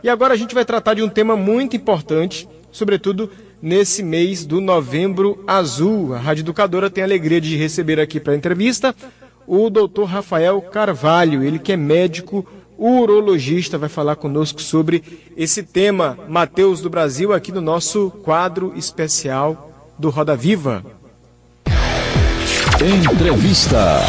E agora a gente vai tratar de um tema muito importante, sobretudo nesse mês do Novembro Azul. A Rádio Educadora tem a alegria de receber aqui para a entrevista o Dr. Rafael Carvalho, ele que é médico urologista, vai falar conosco sobre esse tema, Mateus do Brasil, aqui no nosso quadro especial do Roda Viva. Entrevista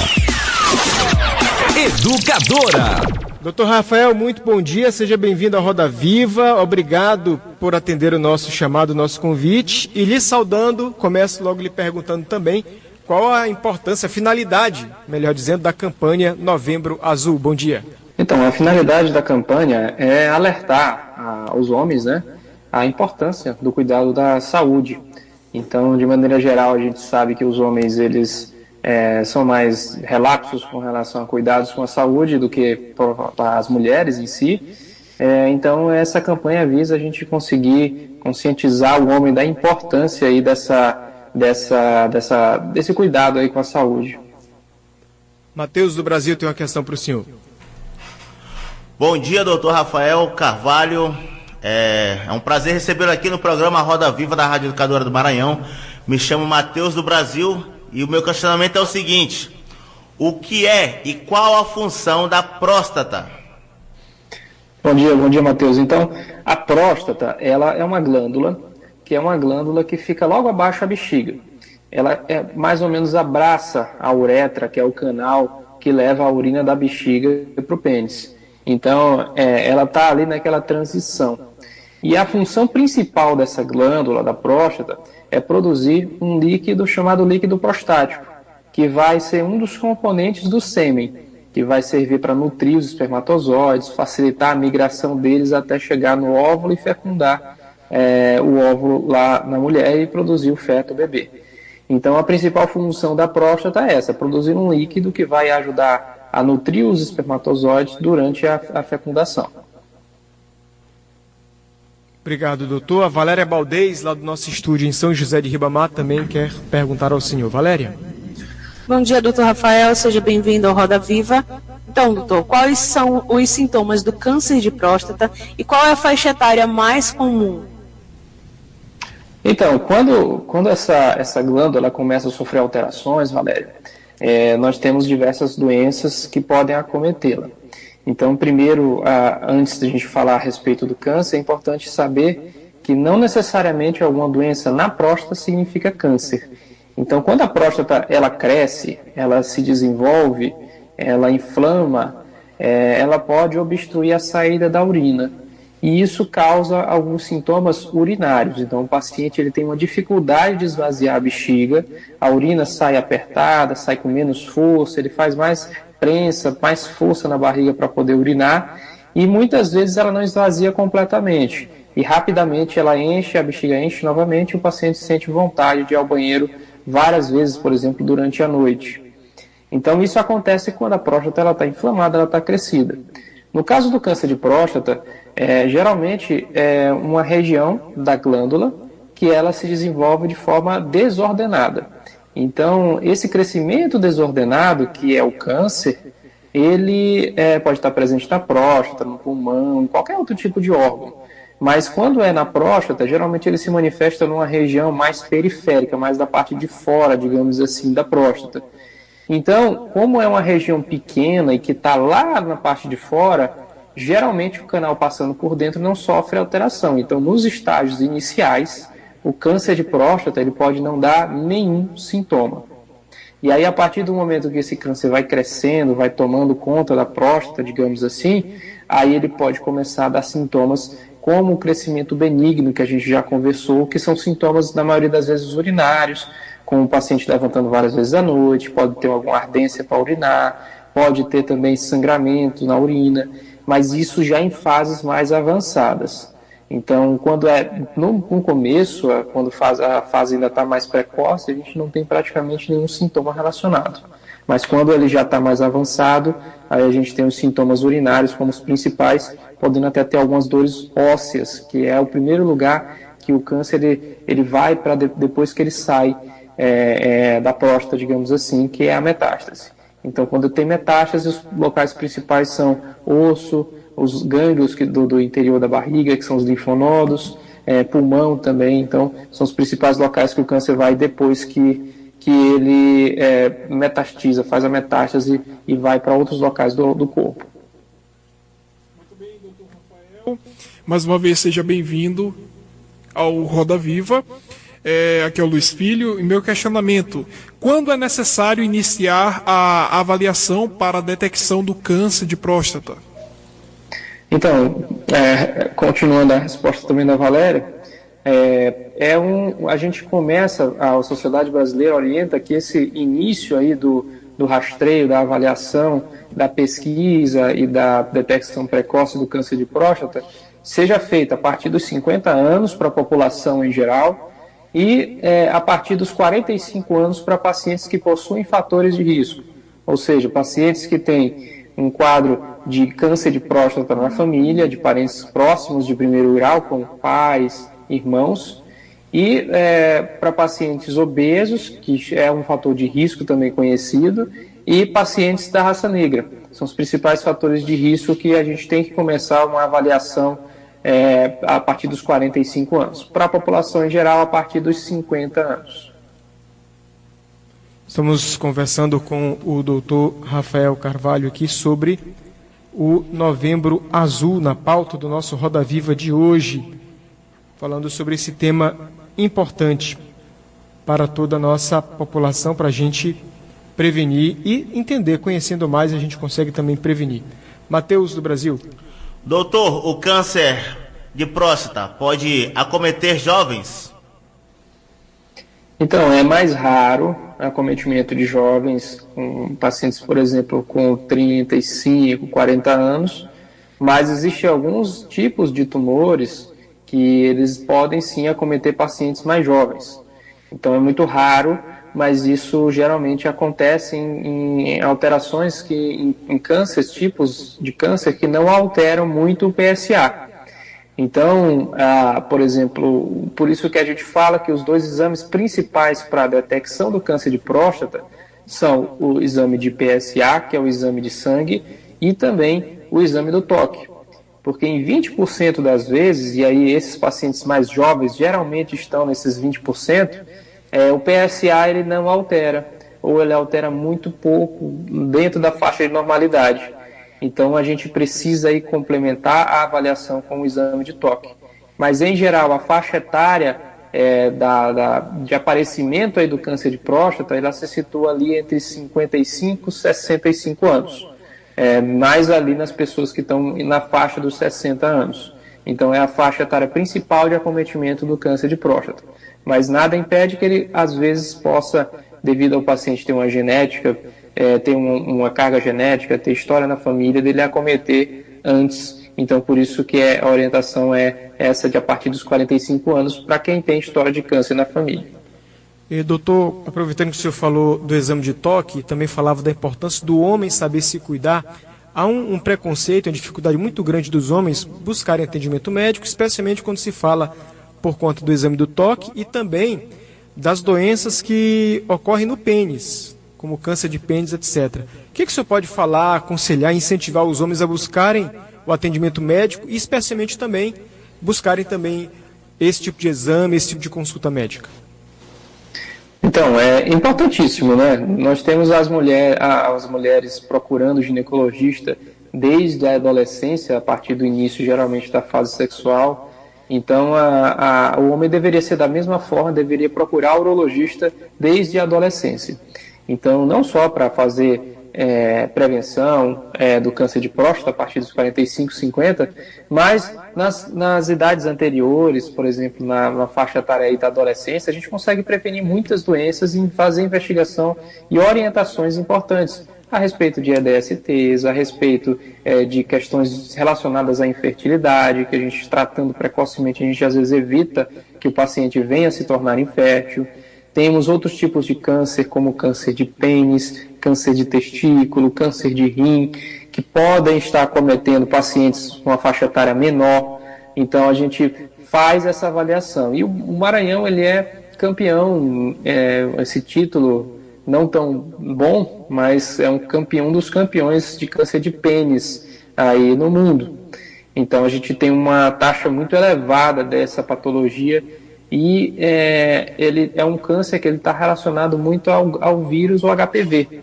Educadora. Dr. Rafael, muito bom dia, seja bem-vindo à Roda Viva, obrigado por atender o nosso chamado, o nosso convite, e lhe saudando, começo logo lhe perguntando também qual a importância, a finalidade, melhor dizendo, da campanha Novembro Azul. Bom dia. Então, a finalidade da campanha é alertar os homens, né, a importância do cuidado da saúde. Então, de maneira geral, a gente sabe que os homens, eles são mais relapsos com relação a cuidados com a saúde do que as mulheres em si. Então, essa campanha visa a gente conseguir conscientizar o homem da importância aí desse cuidado aí com a saúde. Mateus do Brasil tem uma questão para o senhor. Bom dia, doutor Rafael Carvalho. É um prazer recebê-lo aqui no programa Roda Viva da Rádio Educadora do Maranhão. Me chamo Mateus do Brasil e o meu questionamento é o seguinte: o que é e qual a função da próstata? Bom dia, Mateus. Então, a próstata, ela é uma glândula que fica logo abaixo da bexiga. Ela mais ou menos abraça a uretra, que é o canal que leva a urina da bexiga para o pênis. Então, ela está ali naquela transição. E a função principal dessa glândula, da próstata, é produzir um líquido chamado líquido prostático, que vai ser um dos componentes do sêmen, que vai servir para nutrir os espermatozoides, facilitar a migração deles até chegar no óvulo e fecundar o óvulo lá na mulher e produzir o feto, o bebê. Então, a principal função da próstata é essa, produzir um líquido que vai ajudar a nutrir os espermatozoides durante a fecundação. Obrigado, doutor. A Valéria Baldez, lá do nosso estúdio em São José de Ribamar, também quer perguntar ao senhor. Valéria. Bom dia, doutor Rafael, seja bem-vindo ao Roda Viva. Então, doutor, quais são os sintomas do câncer de próstata e qual é a faixa etária mais comum? Então, quando essa glândula começa a sofrer alterações, Valéria, nós temos diversas doenças que podem acometê-la. Então, primeiro, antes de a gente falar a respeito do câncer, é importante saber que não necessariamente alguma doença na próstata significa câncer. Então, quando a próstata ela cresce, ela se desenvolve, ela inflama, ela pode obstruir a saída da urina. E isso causa alguns sintomas urinários. Então, o paciente ele tem uma dificuldade de esvaziar a bexiga, a urina sai apertada, sai com menos força, ele faz mais prensa, mais força na barriga para poder urinar, e muitas vezes ela não esvazia completamente. E rapidamente ela enche, a bexiga enche novamente, e o paciente sente vontade de ir ao banheiro várias vezes, por exemplo, durante a noite. Então, isso acontece quando a próstata está inflamada, ela está crescida. No caso do câncer de próstata, geralmente é uma região da glândula que ela se desenvolve de forma desordenada. Então, esse crescimento desordenado, que é o câncer, ele pode estar presente na próstata, no pulmão, em qualquer outro tipo de órgão. Mas quando é na próstata, geralmente ele se manifesta numa região mais periférica, mais da parte de fora, digamos assim, da próstata. Então, como é uma região pequena e que está lá na parte de fora, geralmente o canal passando por dentro não sofre alteração. Então, nos estágios iniciais, o câncer de próstata ele pode não dar nenhum sintoma. E aí, a partir do momento que esse câncer vai crescendo, vai tomando conta da próstata, digamos assim, aí ele pode começar a dar sintomas como o crescimento benigno, que a gente já conversou, que são sintomas, na maioria das vezes, urinários, com o paciente levantando várias vezes à noite, pode ter alguma ardência para urinar, pode ter também sangramento na urina, mas isso já em fases mais avançadas. Então, quando no começo, quando a fase ainda está mais precoce, a gente não tem praticamente nenhum sintoma relacionado. Mas quando ele já está mais avançado, aí a gente tem os sintomas urinários como os principais, podendo até ter algumas dores ósseas, que é o primeiro lugar que o câncer ele vai para depois que ele sai da próstata, digamos assim, que é a metástase. Então, quando tem metástase, os locais principais são osso, os gânglios do interior da barriga, que são os linfonodos, pulmão também. Então, são os principais locais que o câncer vai depois que ele metastiza, faz a metástase e vai para outros locais do corpo. Muito bem, doutor Rafael. Mais uma vez, seja bem-vindo ao Roda Viva. Aqui é o Luiz Filho. E meu questionamento: quando é necessário iniciar a avaliação para a detecção do câncer de próstata? Então, continuando a resposta também da Valéria, a gente começa, a Sociedade Brasileira orienta que esse início aí do rastreio, da avaliação, da pesquisa e da detecção precoce do câncer de próstata seja feita a partir dos 50 anos para a população em geral e a partir dos 45 anos para pacientes que possuem fatores de risco, ou seja, pacientes que têm um quadro de câncer de próstata na família, de parentes próximos de primeiro grau, como pais, irmãos, e para pacientes obesos, que é um fator de risco também conhecido, e pacientes da raça negra. São os principais fatores de risco que a gente tem que começar uma avaliação a partir dos 45 anos. Para a população em geral, a partir dos 50 anos. Estamos conversando com o doutor Rafael Carvalho aqui sobre o Novembro Azul, na pauta do nosso Roda Viva de hoje, falando sobre esse tema importante para toda a nossa população, para a gente prevenir e entender. Conhecendo mais, a gente consegue também prevenir. Matheus, do Brasil. Doutor, o câncer de próstata pode acometer jovens? Então, é mais raro o acometimento de jovens, com pacientes, por exemplo, com 35, 40 anos, mas existem alguns tipos de tumores que eles podem sim acometer pacientes mais jovens. Então, é muito raro, mas isso geralmente acontece em alterações em cânceres, tipos de câncer que não alteram muito o PSA. Então, por exemplo, por isso que a gente fala que os dois exames principais para a detecção do câncer de próstata são o exame de PSA, que é o exame de sangue, e também o exame do toque. Porque em 20% das vezes, e aí esses pacientes mais jovens geralmente estão nesses 20%, o PSA ele não altera, ou ele altera muito pouco dentro da faixa de normalidade. Então a gente precisa aí complementar a avaliação com o exame de toque. Mas em geral a faixa etária de aparecimento aí do câncer de próstata, ela se situa ali entre 55 e 65 anos. Mais ali nas pessoas que estão na faixa dos 60 anos. Então é a faixa etária principal de acometimento do câncer de próstata. Mas nada impede que ele às vezes possa, devido ao paciente ter uma genética, ter uma carga genética, ter história na família, dele acometer antes. Então, por isso que a orientação é essa de a partir dos 45 anos para quem tem história de câncer na família. E, doutor, aproveitando que o senhor falou do exame de toque, também falava da importância do homem saber se cuidar. Há um preconceito, uma dificuldade muito grande dos homens buscarem atendimento médico, especialmente quando se fala por conta do exame do toque e também das doenças que ocorrem no pênis, como câncer de pênis, etc. O que o senhor pode falar, aconselhar, incentivar os homens a buscarem o atendimento médico e especialmente também buscarem também esse tipo de exame, esse tipo de consulta médica? Então, é importantíssimo, né? Nós temos as mulheres procurando ginecologista desde a adolescência, a partir do início, geralmente, da fase sexual. Então, o homem deveria ser da mesma forma, deveria procurar urologista desde a adolescência. Então, não só para fazer prevenção do câncer de próstata a partir dos 45, 50, mas nas idades anteriores, por exemplo, na faixa etária aí da adolescência, a gente consegue prevenir muitas doenças e fazer investigação e orientações importantes a respeito de EDSTs, a respeito de questões relacionadas à infertilidade, que a gente, tratando precocemente, a gente às vezes evita que o paciente venha a se tornar infértil. Temos outros tipos de câncer, como câncer de pênis, câncer de testículo, câncer de rim, que podem estar acometendo pacientes com uma faixa etária menor. Então, a gente faz essa avaliação. E o Maranhão, ele é campeão, esse título não tão bom, mas é um dos campeões de câncer de pênis aí no mundo. Então a gente tem uma taxa muito elevada dessa patologia e ele é um câncer que ele está relacionado muito ao vírus, o HPV,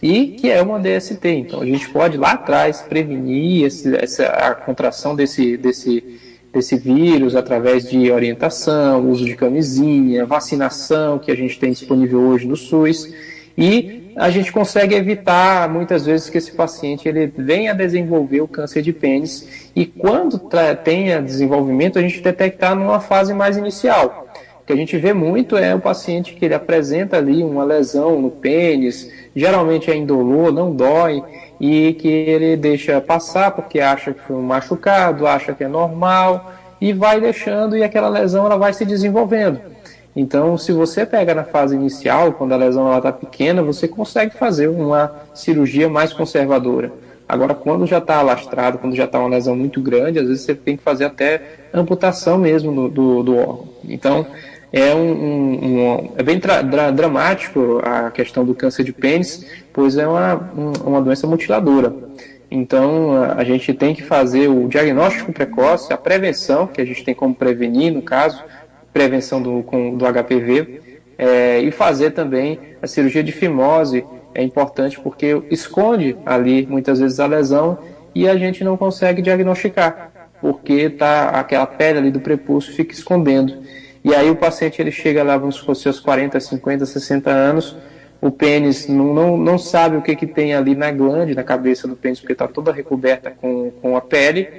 e que é uma DST. Então a gente pode lá atrás prevenir a contração desse vírus através de orientação, uso de camisinha, vacinação que a gente tem disponível hoje no SUS, e a gente consegue evitar muitas vezes que esse paciente ele venha a desenvolver o câncer de pênis, e quando tenha desenvolvimento a gente detectar numa fase mais inicial. O que a gente vê muito é o paciente que ele apresenta ali uma lesão no pênis, geralmente é indolor, não dói, e que ele deixa passar porque acha que foi um machucado, acha que é normal, e vai deixando, e aquela lesão ela vai se desenvolvendo. Então, se você pega na fase inicial, quando a lesão está pequena, você consegue fazer uma cirurgia mais conservadora. Agora, quando já está alastrado, quando já está uma lesão muito grande, às vezes você tem que fazer até amputação mesmo do órgão. Então, é bem dramático a questão do câncer de pênis, pois é uma doença mutiladora. Então, a gente tem que fazer o diagnóstico precoce, a prevenção, que a gente tem como prevenir, no caso, prevenção do HPV, e fazer também a cirurgia de fimose. É importante porque esconde ali muitas vezes a lesão e a gente não consegue diagnosticar, porque aquela pele ali do prepúcio fica escondendo. E aí o paciente ele chega lá, vamos supor, seus 40, 50, 60 anos, o pênis não sabe o que tem ali na glande, na cabeça do pênis, porque está toda recoberta com a pele,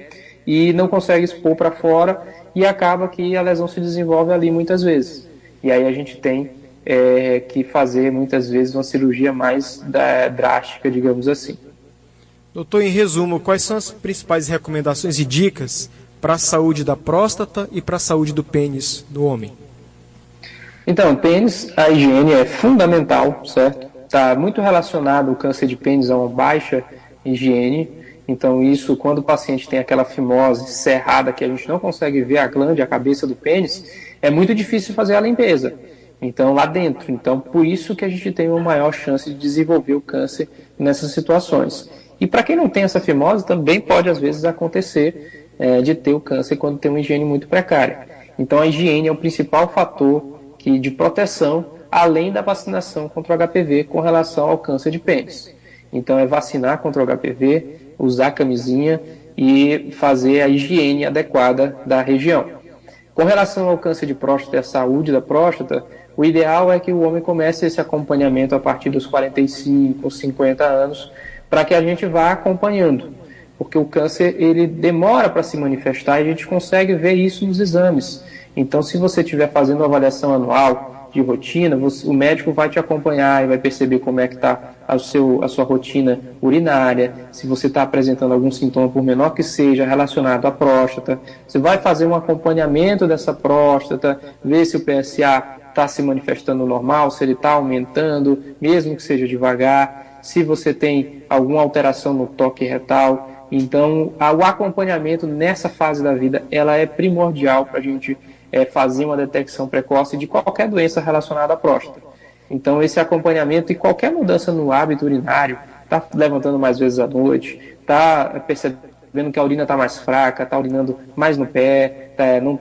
e não consegue expor para fora, e acaba que a lesão se desenvolve ali muitas vezes. E aí a gente tem que fazer muitas vezes uma cirurgia mais drástica, digamos assim. Doutor, em resumo, quais são as principais recomendações e dicas para a saúde da próstata e para a saúde do pênis do homem? Então, pênis, a higiene é fundamental, certo? Está muito relacionado o câncer de pênis a uma baixa higiene. Então isso, quando o paciente tem aquela fimose cerrada que a gente não consegue ver a glande, a cabeça do pênis, é muito difícil fazer a limpeza. Então, lá dentro. Então, por isso que a gente tem uma maior chance de desenvolver o câncer nessas situações. E para quem não tem essa fimose, também pode, às vezes, acontecer de ter o câncer quando tem uma higiene muito precária. Então, a higiene é o principal fator de proteção, além da vacinação contra o HPV com relação ao câncer de pênis. Então, é vacinar contra o HPV, usar camisinha e fazer a higiene adequada da região. Com relação ao câncer de próstata e a saúde da próstata, o ideal é que o homem comece esse acompanhamento a partir dos 45, 50 anos, para que a gente vá acompanhando. Porque o câncer ele demora para se manifestar e a gente consegue ver isso nos exames. Então, se você estiver fazendo uma avaliação anual de rotina, o médico vai te acompanhar e vai perceber como é que está a sua rotina urinária, se você está apresentando algum sintoma, por menor que seja, relacionado à próstata. Você vai fazer um acompanhamento dessa próstata, ver se o PSA está se manifestando normal, se ele está aumentando, mesmo que seja devagar, se você tem alguma alteração no toque retal. Então, o acompanhamento nessa fase da vida, ela é primordial para a gente fazer uma detecção precoce de qualquer doença relacionada à próstata. Então, esse acompanhamento e qualquer mudança no hábito urinário, está levantando mais vezes à noite, está percebendo que a urina está mais fraca, está urinando mais no pé,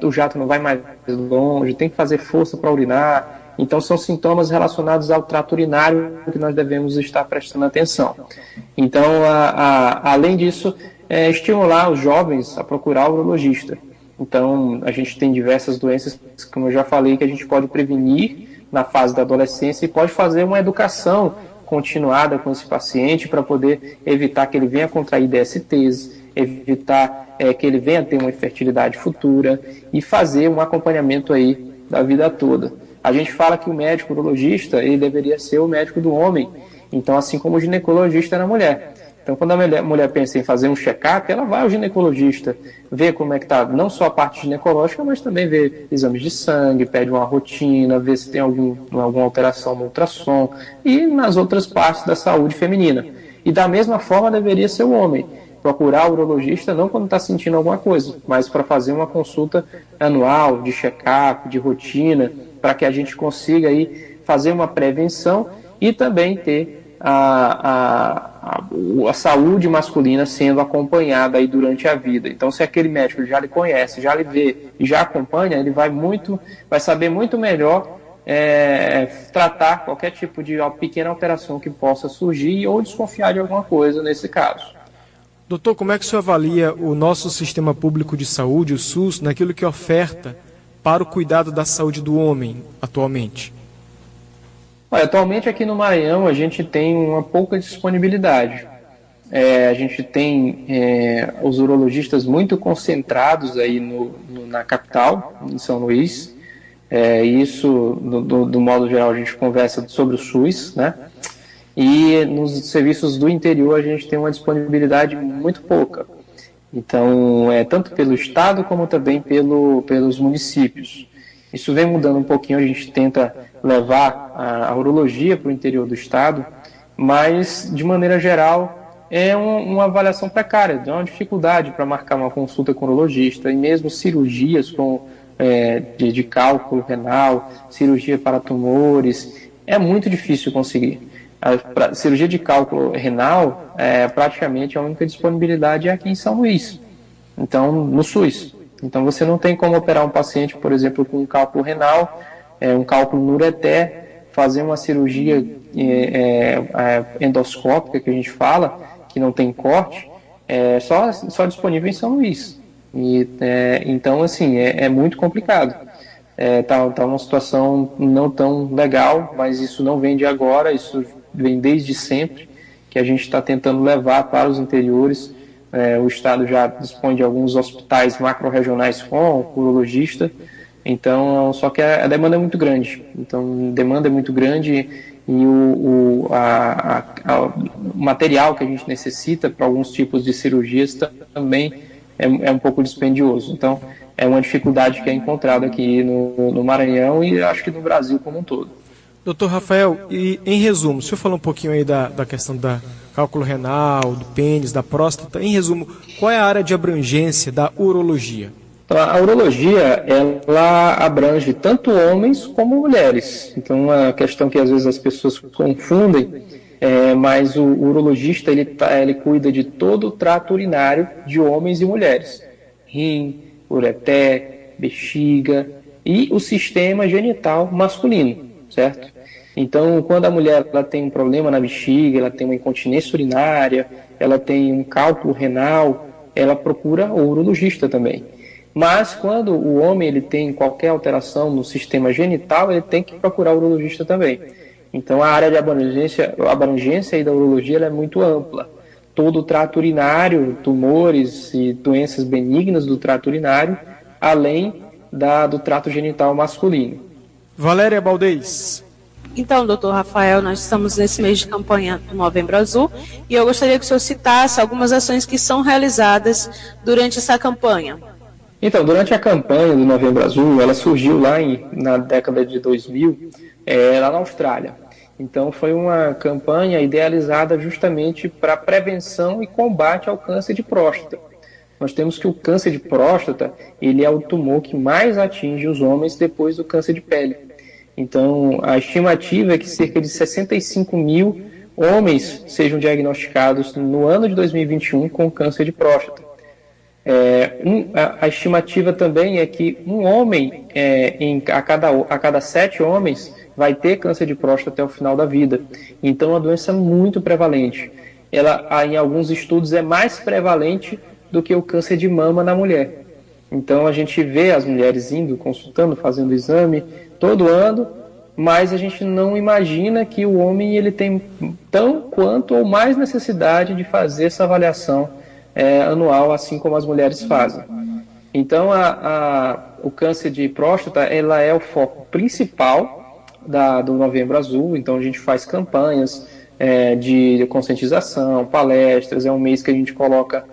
o jato não vai mais longe, tem que fazer força para urinar. Então, são sintomas relacionados ao trato urinário que nós devemos estar prestando atenção. Então, além disso, estimular os jovens a procurar o urologista. Então, a gente tem diversas doenças, como eu já falei, que a gente pode prevenir na fase da adolescência e pode fazer uma educação continuada com esse paciente para poder evitar que ele venha contrair DSTs, evitar que ele venha ter uma infertilidade futura e fazer um acompanhamento aí da vida toda. A gente fala que o médico urologista ele deveria ser o médico do homem, então assim como o ginecologista é na mulher. Então, quando a mulher pensa em fazer um check-up, ela vai ao ginecologista, vê como é que está, não só a parte ginecológica, mas também vê exames de sangue, pede uma rotina, vê se tem alguma alteração no ultrassom e nas outras partes da saúde feminina. E da mesma forma deveria ser o homem, procurar o urologista não quando está sentindo alguma coisa, mas para fazer uma consulta anual, de check-up, de rotina, para que a gente consiga aí fazer uma prevenção e também ter a saúde masculina sendo acompanhada aí durante a vida. Então, se aquele médico já lhe conhece, já lhe vê e já acompanha, ele vai saber muito melhor tratar qualquer tipo de pequena alteração que possa surgir ou desconfiar de alguma coisa nesse caso. Doutor, como é que o senhor avalia o nosso sistema público de saúde, o SUS, naquilo que oferta para o cuidado da saúde do homem atualmente? Olha, atualmente aqui no Maranhão a gente tem uma pouca disponibilidade. A gente tem os urologistas muito concentrados aí na capital, em São Luís. Isso, do modo geral, a gente conversa sobre o SUS, né? E nos serviços do interior a gente tem uma disponibilidade muito pouca. Então, tanto pelo estado como também pelos municípios. Isso vem mudando um pouquinho, a gente tenta levar a urologia para o interior do estado, mas, de maneira geral, é uma avaliação precária, é uma dificuldade para marcar uma consulta com o urologista, e mesmo cirurgias de cálculo renal, cirurgia para tumores, é muito difícil conseguir. A cirurgia de cálculo renal praticamente a única disponibilidade é aqui em São Luís, então no SUS. Então você não tem como operar um paciente, por exemplo, com um cálculo renal, um cálculo no ureter, fazer uma cirurgia endoscópica, que a gente fala, que não tem corte, só disponível em São Luís. Então, assim, é muito complicado. Tá uma situação não tão legal, mas isso não vem de agora, isso vem desde sempre, que a gente está tentando levar para os interiores. O Estado já dispõe de alguns hospitais macro-regionais com urologista, então, só que a demanda é muito grande. Então, a demanda é muito grande e o material que a gente necessita para alguns tipos de cirurgias também é um pouco dispendioso. Então, é uma dificuldade que é encontrada aqui no Maranhão e acho que no Brasil como um todo. Doutor Rafael, e em resumo, o senhor falou um pouquinho aí da questão da cálculo renal, do pênis, da próstata. Em resumo, qual é a área de abrangência da urologia? Então, a urologia, ela abrange tanto homens como mulheres. Então, uma questão que às vezes as pessoas confundem, mas o urologista, ele cuida de todo o trato urinário de homens e mulheres. Rim, ureter, bexiga e o sistema genital masculino, certo? Então, quando a mulher ela tem um problema na bexiga, ela tem uma incontinência urinária, ela tem um cálculo renal, ela procura o urologista também. Mas quando o homem ele tem qualquer alteração no sistema genital, ele tem que procurar o urologista também. Então, a área de abrangência aí da urologia ela é muito ampla. Todo o trato urinário, tumores e doenças benignas do trato urinário, além do trato genital masculino. Valéria Baldez. Então, doutor Rafael, nós estamos nesse mês de campanha do Novembro Azul e eu gostaria que o senhor citasse algumas ações que são realizadas durante essa campanha. Então, durante a campanha do Novembro Azul, ela surgiu lá na década de 2000, lá na Austrália. Então, foi uma campanha idealizada justamente para prevenção e combate ao câncer de próstata. Nós temos que o câncer de próstata, ele é o tumor que mais atinge os homens depois do câncer de pele. Então, a estimativa é que cerca de 65 mil homens sejam diagnosticados no ano de 2021 com câncer de próstata. A estimativa também é que um homem a cada 7 homens vai ter câncer de próstata até o final da vida. Então, é uma doença muito prevalente. Ela, em alguns estudos, é mais prevalente do que o câncer de mama na mulher. Então, a gente vê as mulheres indo, consultando, fazendo exame todo ano, mas a gente não imagina que o homem ele tem tão quanto ou mais necessidade de fazer essa avaliação anual, assim como as mulheres fazem. Então, o câncer de próstata ela é o foco principal do Novembro Azul. Então, a gente faz campanhas de conscientização, palestras. É um mês que a gente coloca,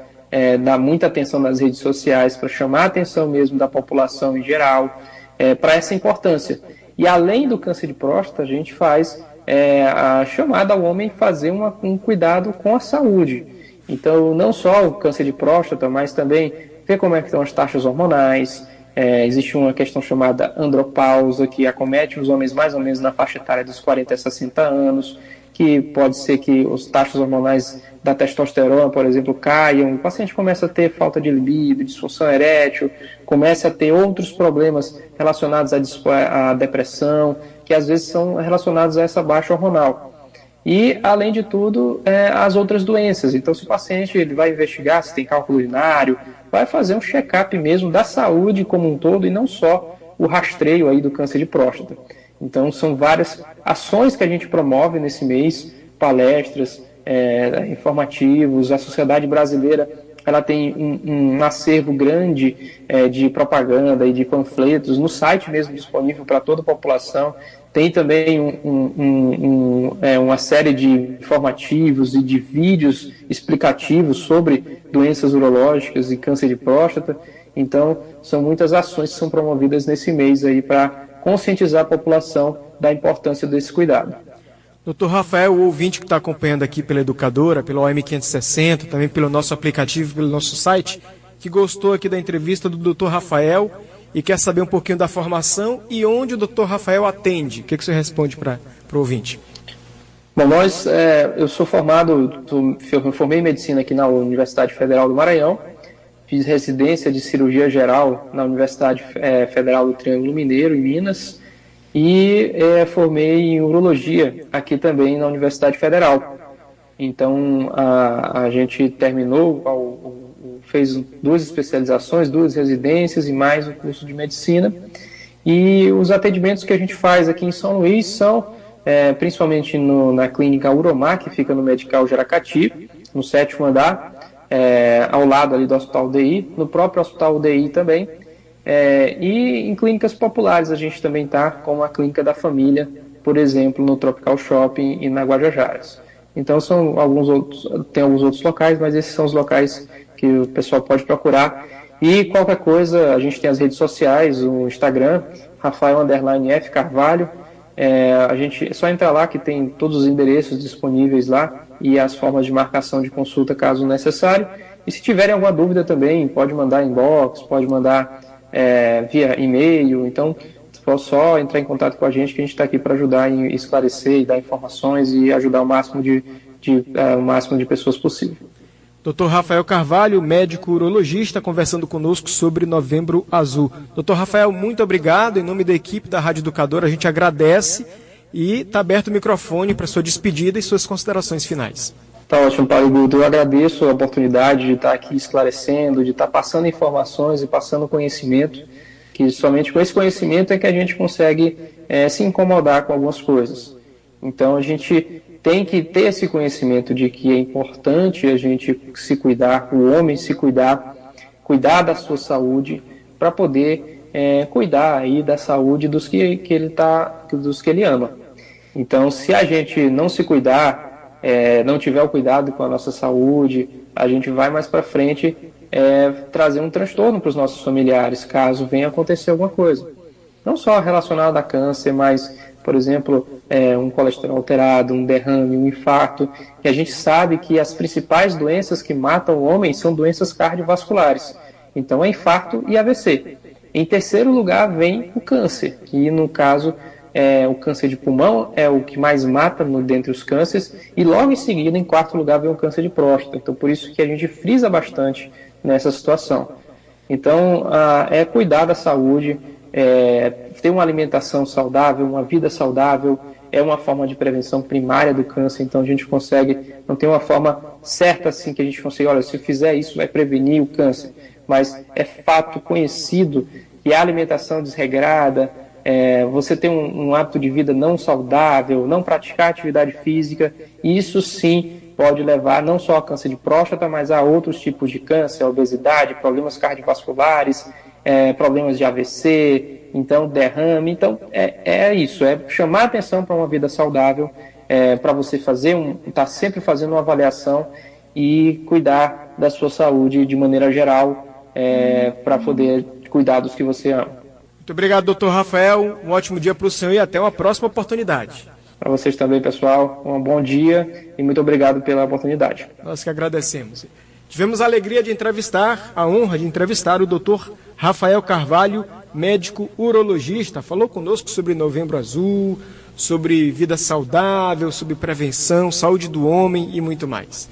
dá muita atenção nas redes sociais para chamar a atenção mesmo da população em geral para essa importância. E além do câncer de próstata, a gente faz a chamada ao homem fazer um cuidado com a saúde. Então, não só o câncer de próstata, mas também ver como é que estão as taxas hormonais. Existe uma questão chamada andropausa, que acomete os homens mais ou menos na faixa etária dos 40 a 60 anos, que pode ser que os taxas hormonais da testosterona, por exemplo, caiam, o paciente começa a ter falta de libido, disfunção erétil, começa a ter outros problemas relacionados à depressão, que às vezes são relacionados a essa baixa hormonal. E, além de tudo, as outras doenças. Então, se o paciente ele vai investigar se tem cálculo urinário, vai fazer um check-up mesmo da saúde como um todo e não só o rastreio aí do câncer de próstata. Então, são várias ações que a gente promove nesse mês, palestras, informativos. A sociedade brasileira ela tem um acervo grande de propaganda e de panfletos no site mesmo disponível para toda a população. Tem também uma série de informativos e de vídeos explicativos sobre doenças urológicas e câncer de próstata. Então, são muitas ações que são promovidas nesse mês aí para conscientizar a população da importância desse cuidado. Doutor Rafael, o ouvinte que está acompanhando aqui pela Educadora, pelo OM560, também pelo nosso aplicativo, pelo nosso site, que gostou aqui da entrevista do doutor Rafael e quer saber um pouquinho da formação e onde o doutor Rafael atende. O que você responde para o ouvinte? Bom, eu sou formado, eu formei em medicina aqui na Universidade Federal do Maranhão, fiz residência de cirurgia geral na Universidade Federal do Triângulo Mineiro, em Minas, e formei em urologia aqui também na Universidade Federal. Então, a gente terminou, fez 2 especializações, 2 residências e mais o curso de medicina. E os atendimentos que a gente faz aqui em São Luís são principalmente na clínica Uromar, que fica no Medical Jaracati, no 7º andar, ao lado ali do Hospital UDI, no próprio Hospital UDI também. E em clínicas populares a gente também está, como a Clínica da Família, por exemplo, no Tropical Shopping e na Guajajaras. Então tem alguns outros locais, mas esses são os locais que o pessoal pode procurar. E qualquer coisa, a gente tem as redes sociais, o Instagram, Rafael_F Carvalho. É só entrar lá que tem todos os endereços disponíveis lá e as formas de marcação de consulta caso necessário. E se tiverem alguma dúvida também, pode mandar inbox, pode mandar via e-mail. Então, só entrar em contato com a gente que a gente está aqui para ajudar em esclarecer e dar informações e ajudar o máximo de pessoas possível. Dr. Rafael Carvalho, médico urologista, conversando conosco sobre Novembro Azul. Dr. Rafael, muito obrigado. Em nome da equipe da Rádio Educadora, a gente agradece e está aberto o microfone para sua despedida e suas considerações finais. Tá ótimo, Paulo Guto. Eu agradeço a oportunidade de estar aqui esclarecendo, de estar passando informações e passando conhecimento, que somente com esse conhecimento é que a gente consegue se incomodar com algumas coisas. Então, a gente tem que ter esse conhecimento de que é importante a gente se cuidar, o homem se cuidar da sua saúde, para poder cuidar aí da saúde dos que ele ama. Então, se a gente não se cuidar, não tiver o cuidado com a nossa saúde, a gente vai mais para frente trazer um transtorno para os nossos familiares, caso venha acontecer alguma coisa. Não só relacionado a câncer, mas, por exemplo, um colesterol alterado, um derrame, um infarto. E a gente sabe que as principais doenças que matam o homem são doenças cardiovasculares. Então, é infarto e AVC. Em terceiro lugar vem o câncer, que no caso o câncer de pulmão é o que mais mata dentre os cânceres, e logo em seguida, em quarto lugar, vem o câncer de próstata. Então, por isso que a gente frisa bastante nessa situação. Então, cuidar da saúde, ter uma alimentação saudável, uma vida saudável, é uma forma de prevenção primária do câncer. Então, a gente não tem uma forma certa assim que a gente consegue, olha, se fizer isso vai prevenir o câncer, mas é fato conhecido que a alimentação desregrada, você ter um hábito de vida não saudável, não praticar atividade física, isso sim pode levar não só a câncer de próstata, mas a outros tipos de câncer, obesidade, problemas cardiovasculares, problemas de AVC, então derrame. Então isso, chamar atenção para uma vida saudável, para você estar sempre fazendo uma avaliação e cuidar da sua saúde de maneira geral, para poder cuidar dos que você ama. Muito obrigado, doutor Rafael. Um ótimo dia para o senhor e até uma próxima oportunidade. Para vocês também, pessoal. Um bom dia e muito obrigado pela oportunidade. Nós que agradecemos. Tivemos a alegria de a honra de entrevistar o doutor Rafael Carvalho, médico urologista. Falou conosco sobre Novembro Azul, sobre vida saudável, sobre prevenção, saúde do homem e muito mais.